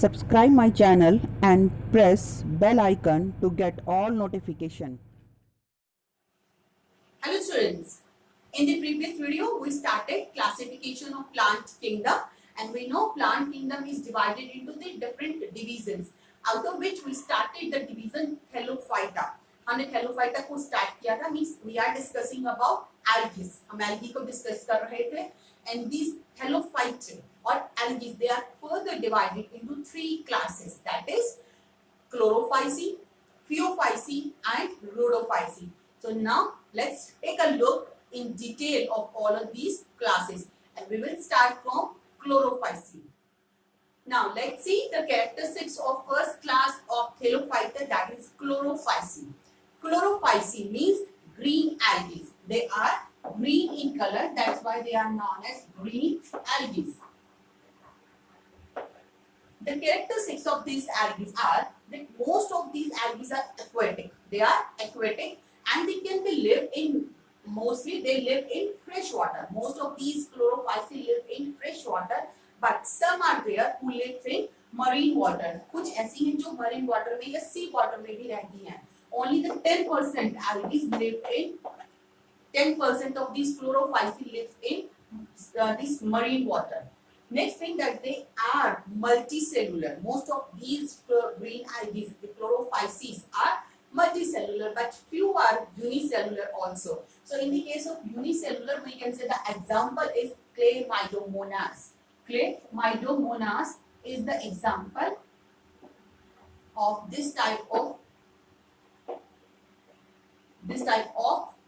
subscribe my channel and press bell icon to get all notification. Hello students, in the previous video we started classification of plant kingdom, and we know plant kingdom is divided into the different divisions, out of which we started the division Thallophyta. हमने Thallophyta को start किया था, means we are discussing about algae. हम algae को discuss कर रहे थे, and these Thallophyte or algae, they are further divided into three classes, that is Chlorophyceae, Phaeophyceae and Rhodophyceae. So now let's take a look in detail of all of these classes, and we will start from Chlorophyceae. Now let's see the characteristics of first class of Thallophyta, that is Chlorophyceae. Chlorophyceae means green algae. They are green in color, that's why they are known as green algae. The characteristics of these algae are that most of these algae are aquatic. They are aquatic and they can be live in, mostly they live in fresh water. Most of these Chlorophyceae live in fresh water, but some are there who live in marine water. कुछ ऐसी हैं जो marine water में या sea water में भी रहती हैं. Only the 10% algae live in 10% of these Chlorophyceae live in this marine water. Next thing, that they are multicellular. Most of these green algae, the Chlorophyceae, are multicellular, but few are unicellular also. So in the case of unicellular, we can say the example is Chlamydomonas. Chlamydomonas is the example of this type of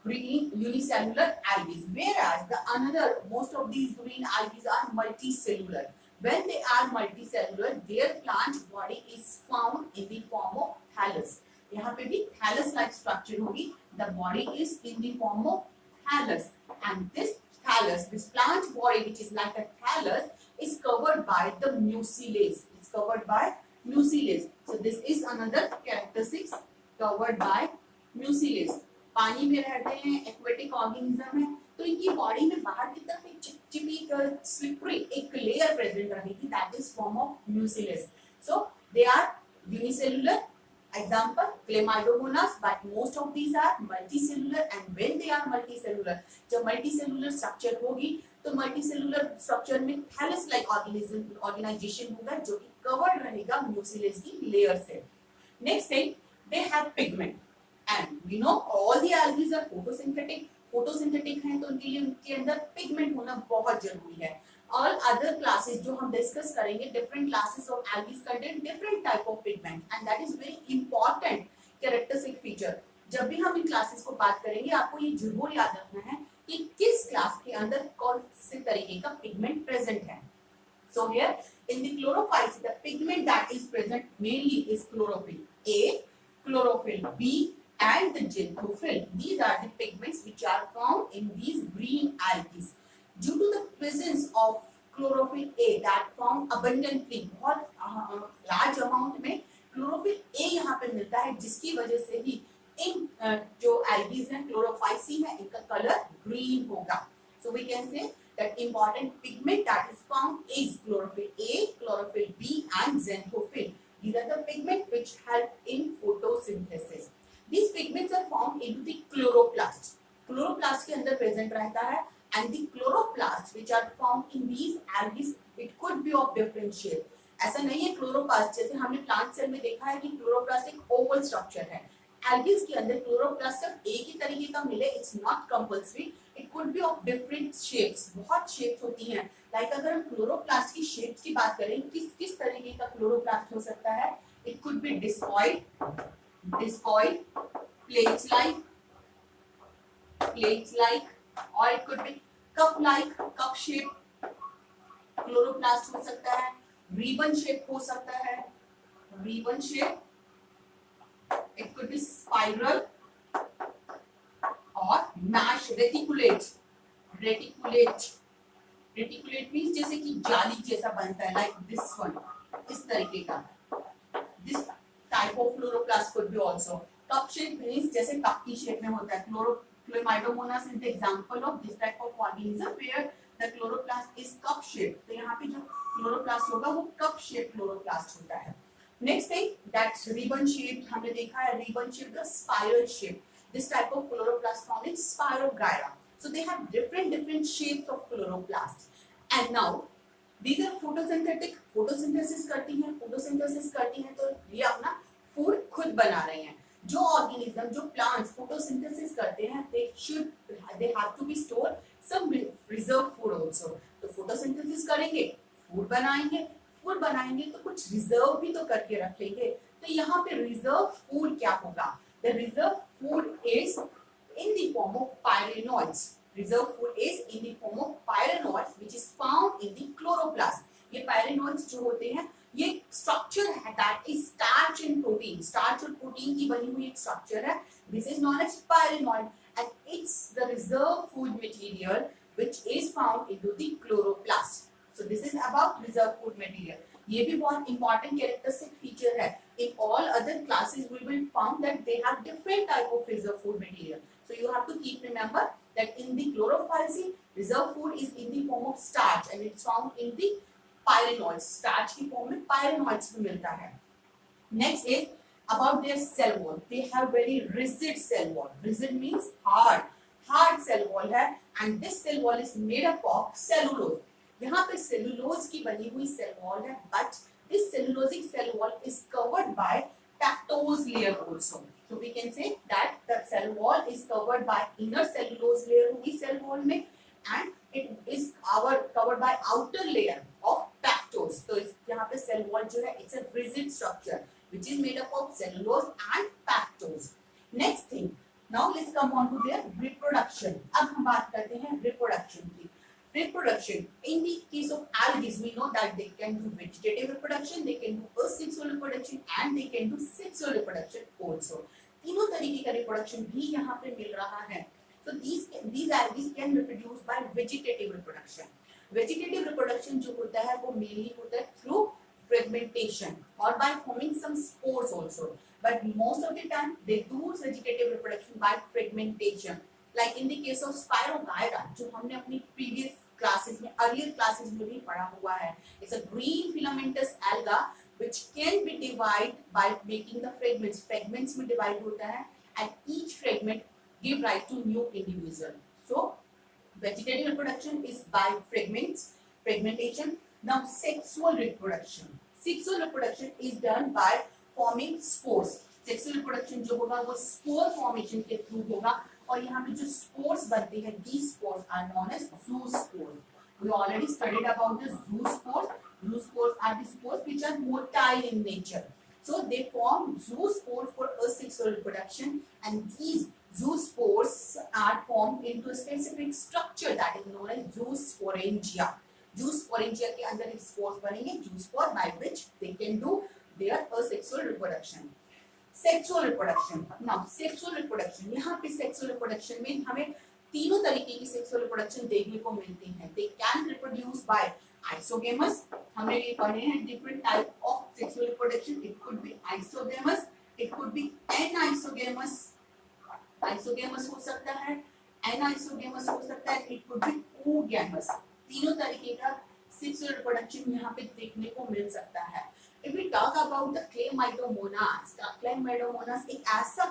green unicellular algae, whereas the another, most of these green algae are multicellular. When they are multicellular, their plant body is found in the form of thallus. यहाँ पे भी thallus like structure होगी. The body is in the form of thallus, and this thallus, this plant body which is like a thallus, is covered by the mucilage. It's covered by mucilage. So this is another characteristics, covered by mucilage. पानी में रहते हैं, aquatic organism है, तो इनकी body में बाहर की तरफ एक चिपचिपी स्लिपरी एक लेयर प्रेजेंट रहेगी, that is form of mucilage. So they are unicellular, example Chlamydomonas, but most of these are multicellular. And when they are multicellular, जब मल्टीसेलुलर स्ट्रक्चर होगी तो मल्टीसेलुलर स्ट्रक्चर में थैलस लाइक ऑर्गेनाइजेशन होगा जो कि covered रहेगा mucilage की layer से. Next thing, they have pigment. And we know all the algae are photosynthetic. Photosynthetic हैं तो उनके लिए उनके अंदर पिगमेंट होना बहुत जरूरी है. All other classes जो हम डिस्कस करेंगे, different classes of algae contain different type of pigment, and that is very important characteristic feature. जब भी हम इन क्लासेस को बात करेंगे, आपको ये जरूर याद रखना है कि किस क्लास के अंदर कौन से तरीके का पिगमेंट प्रेजेंट है. So here in the chlorophytes, the pigment that is present mainly is chlorophyll A, chlorophyll B, and the xanthophyll. These are the pigments which are found in these green algae. Due to the presence of chlorophyll A that found abundantly, बहुत large amount में chlorophyll A यहाँ पे मिलता है, जिसकी वजह से ही इन जो algae हैं, chlorophyceae हैं, इनका कलर green होगा. So we can say that important pigment that is found is chlorophyll A, chlorophyll B, and xanthophyll. These are the pigments which help in photosynthesis. These pigments are found into the chloroplast. Chloroplast के अंदर present रहता है, and the chloroplasts which are found in these algae, it could be of different shape. ऐसा नहीं है chloroplast जैसे हमने plant cell में देखा है कि chloroplast एक oval structure है. Algae के अंदर chloroplast सिर्फ एक ही तरीके का मिले, it's not compulsory. It could be of different shapes. बहुत shapes होती हैं. Like अगर हम chloroplast की shapes की बात करें, किस तरीके का chloroplast हो सकता है? It could be discoid, plate-like, or it could be cup-like, cup-shaped chloroplast हो सकता है. Ribbon shape हो सकता है, ribbon shape. It could be spiral or mash, reticulate. Reticulate means जैसे कि जाली जैसा बनता है, like this one, इस तरीके का. This type of chloroplast could be also. Cup shape means जैसे कप की शेप में होता है. Chlamydomonas is the example of this type of organism where the chloroplast is cup shape. तो यहाँ पे जो क्लोरोप्लास्ट होगा वो कप शेप क्लोरोप्लास्ट होता है. Next thing, that's ribbon shaped. हमने देखा है ribbon shaped, the spiral shape. This type of chloroplast found in Spirogyra. So they have different shapes of chloroplast. And now these are photosynthetic. Photosynthesis करती हैं तो ये अपना फूड खुद बना रहे हैं. जो ऑर्गेनिज्म, जो प्लांट्स फोटोसिंथेसिस करते हैं, they have to be stored some reserve food also. तो फोटोसिंथेसिस करेंगे, फूड बनाएंगे तो कुछ रिजर्व भी तो करके रखेंगे. तो यहाँ पे रिजर्व फूड क्या होगा? The reserve food is in the form of pyrenoids. Reserve food is in the form of pyrenoids which is found in the chloroplast. ये पायरेनॉइड्स जो होते हैं ये स्ट्रक्चर है that is starch and protein. Starch और protein की बनी हुई एक स्ट्रक्चर है. This is known as pyrenoid and it's the reserve food material which is found into the chloroplast. So this is about reserve food material. ये भी बहुत important characteristic feature है. In all other classes we will found that they have different type of reserve food material. So you have to keep remember that in the chlorophyll reserve food is in the form of starch and it's found in the pyrenoids. Starch की form में pyrenoids भी मिलता है. Next is about their cell wall. They have very rigid cell wall. Rigid means hard cell wall है and this cell wall is made up of cellulose. यहाँ पे cellulose की बनी हुई सेल वॉल है but this cellulosic cell wall is covered by pectose layer also. So we can say that the cell wall is covered by inner cellulose layer होगी cell wall में and it is covered by outer layer of pectose. तो यहाँ पे cell wall जो है it's a rigid structure which is made up of cellulose and pectose. Next thing, now let's come on to their reproduction. अब हम बात करते हैं रिप्रोडक्शन की. Reproduction. In the case of algae, we know that they can do vegetative reproduction, they can do asexual reproduction, and they can do sexual reproduction also. तीनों तरीके का reproduction भी यहाँ पे मिल रहा है. So these algae can reproduce by vegetative reproduction. Vegetative reproduction जो होता है वो mainly होता है through fragmentation or by forming some spores also. But most of the time they do vegetative reproduction by fragmentation. Like in the case of Spirogyra, जो हमने अपनी previous classes में earlier classes में भी पढ़ा हुआ है. It's a green filamentous alga which can be divided by making the fragments. Fragments में divide होता है and each fragment give rise to new individual. So vegetative reproduction is by fragmentation. Now sexual reproduction. Sexual reproduction is done by forming spores. Sexual reproduction जो होगा वो spore formation के through होगा. और यहाँ पे जो spores बनते हैं, these spores are known as zoospores. We already studied about the zoospores. Zoospores are the spores which are motile in nature. So they form zoospores for asexual reproduction, and these zoospores are formed into a specific structure that is known as zoosporangia. Zoosporangia के अंदर spores बनेंगे, zoospore by which they can do their asexual reproduction. Sexual reproduction. Now sexual reproduction, यहाँ पे sexual reproduction में हमें तीनों तरीके की सेक्सुअल रिप्रोडक्शन देखने को मिलती है. They can reproduce by isogamous. हमने ये पढ़े हैं different type of sexual reproduction. It could be isogamous, it could be anisogamous. Isogamous हो सकता है, एनाइसोगेमस हो सकता है, इट कुड बी oogamous. तीनों तरीके का सेक्सुअल रिप्रोडक्शन यहाँ पे देखने को मिल सकता है. If we talk about the Chlamydomonas एक ऐसा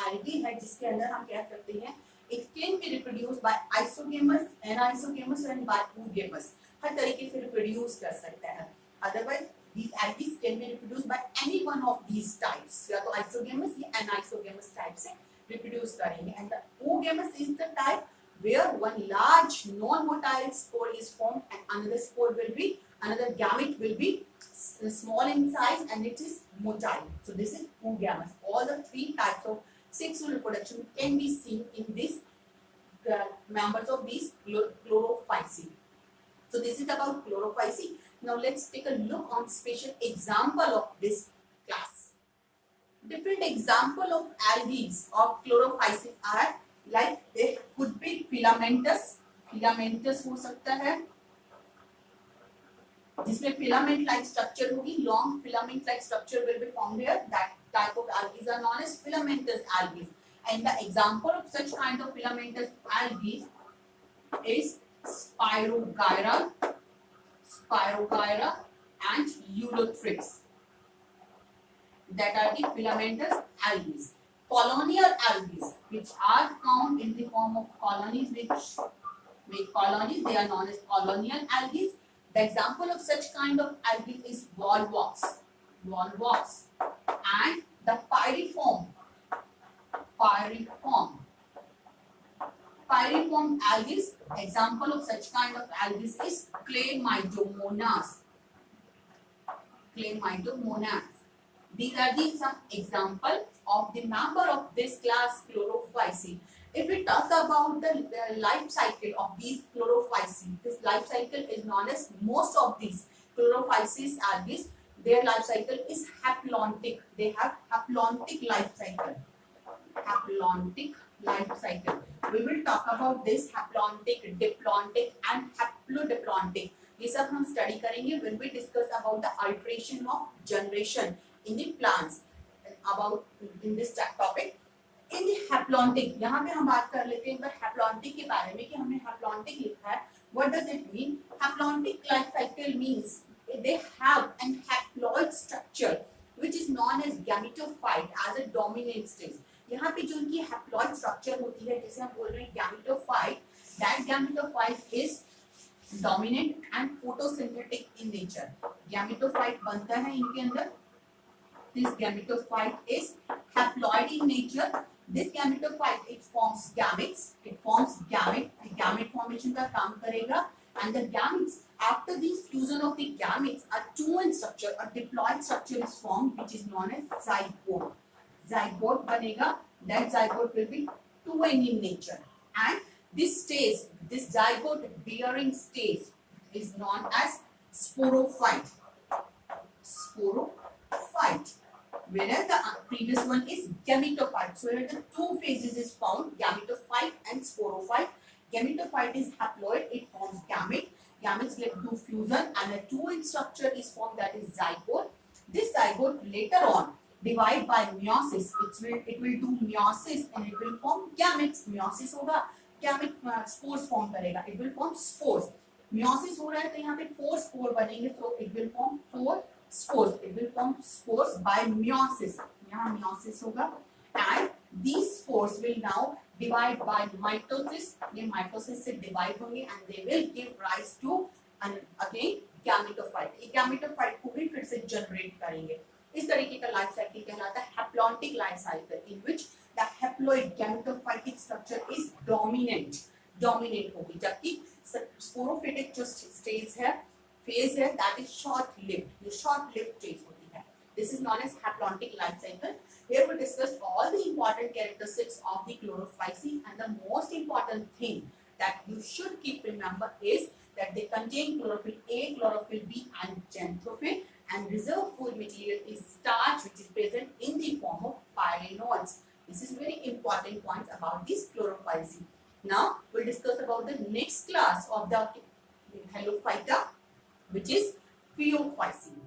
algae है जिसके अंदर हम कह सकते हैं it can be reproduced by isogamous, anisogamous and by oogamous. हर तरीके से reproduce कर सकता है. Otherwise these algae can be reproduced by any one of these types. या तो isogamous या anisogamous type से reproduce करेंगे. And the oogamous is the type where one large non-motile spore is formed and another gamete will be small in size and it is motile. So this is oogamous. All the three types of sexual reproduction can be seen in these members of these chlorophyceae. So this is about chlorophyceae. Now let's take a look on special example of this class. Different example of algae of chlorophyceae are like they could be filamentous. Filamentous हो सकता है जिसमें filament like structure होगी. Long filament like structure will be formed here. That type of algae are known as filamentous algae. And the example of such kind of filamentous algae is Spirogyra. Spirogyra, and Ulothrix. That are the filamentous algae. Colonial algae, which are found in the form of colonies, which make colonies, they are known as colonial algae. The example of such kind of algae is volvox, and the pyriform algae. Example of such kind of algae is Chlamydomonas. These are some example of the member of this class Chlorophyceae. If we talk about the life cycle of these Chlorophyceae, this life cycle is known as, most of these Chlorophyceae algae, their life cycle is haplontic. They have haplontic life cycle. We will talk about this haplontic, diplontic and haplodiplontic. ये सब हम study करेंगे when we discuss about the alteration of generation in the plants. About in this topic, in the haplontic, यहाँ पे हम बात कर लेते हैं पर haplontic के बारे में कि हमने haplontic लिखा है. What does it mean? Haplontic life cycle means they have an haploid structure which is known as gametophyte as a dominant stage. यहाँ पे जो उनकी haploid structure होती है, जैसे हम बोल रहे हैं gametophyte, that gametophyte is dominant and photosynthetic in nature. Gametophyte बनता है इनके अंदर. This gametophyte is haploid in nature. This gametophyte, it forms gametes. The gamete formation का काम करेगा. And the gametes, after the fusion of the gametes, a two-in structure, a diploid structure is formed, which is known as zygote. Zygote बनेगा. That zygote will be two-in nature. And this stage, this zygote bearing stage, is known as sporophyte. Whereas the previous one is gametophyte. So here the two phases is found, gametophyte and sporophyte. Gametophyte is haploid, it forms gamete. Gametes let do fusion and a two-in structure is formed, that is zygote. This zygote later on divide by meiosis. It will do meiosis and it will form gametes. Meiosis होगा, gamete spores form करेगा. It will form spores. Meiosis हो रहा है तो यहाँ पे 4 spore बनेंगे, so it will form 4 spores. It will form spores by meiosis. यहाँ meiosis होगा and these spores will now divide by mitosis. ये mitosis से divide होंगे and they will give rise to again gametophyte. ये gametophyte को भी फिर से generate करेंगे. इस तरीके का लाइफ साइकिल कहलाता है haplontic life cycle, in which the haploid gametophytic structure is dominant होगी, जबकि sporophytic जो stage है, phase है, that is short-lived. ये short-lived phase होती है. This is known as haplontic life cycle. Here we discussed all the important characteristics of the Chlorophyceae, and the most important thing that you should keep remember is that they contain chlorophyll A, chlorophyll B and xanthophyll, and reserve food material is starch, which is present in the form of pyrenoids. This is very important points about this Chlorophyceae. Now we'll discuss about the next class of the Halophyta, which is Phaeophyceae.